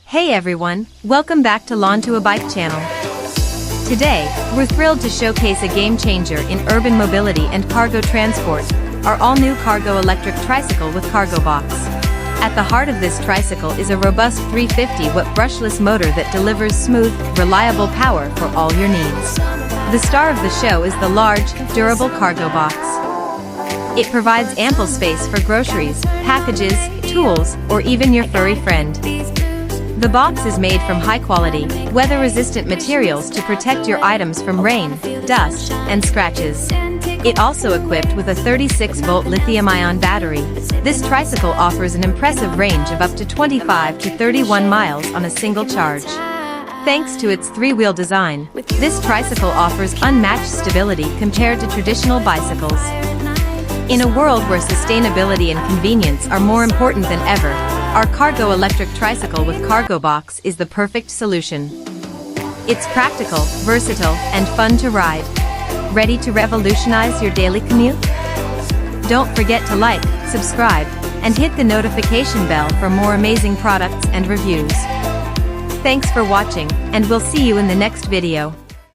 Hey everyone, welcome back to Lantu a Bike channel. Today, we're thrilled to showcase a game changer in urban mobility and cargo transport, our all-new cargo electric tricycle with cargo box. At the heart of this tricycle is a robust 350-watt brushless motor that delivers smooth, reliable power for all your needs. The star of the show is the large, durable cargo box. It provides ample space for groceries, packages, tools, or even your furry friend. The box is made from high-quality, weather-resistant materials to protect your items from rain, dust, and scratches. It also equipped with a 36-volt lithium-ion battery. This tricycle offers an impressive range of up to 25 to 31 miles on a single charge. Thanks to its three-wheel design, this tricycle offers unmatched stability compared to traditional bicycles. In a world where sustainability and convenience are more important than ever, our cargo electric tricycle with cargo box is the perfect solution. It's practical, versatile, and fun to ride. Ready to revolutionize your daily commute? Don't forget to like, subscribe, and hit the notification bell for more amazing products and reviews. Thanks for watching, and we'll see you in the next video.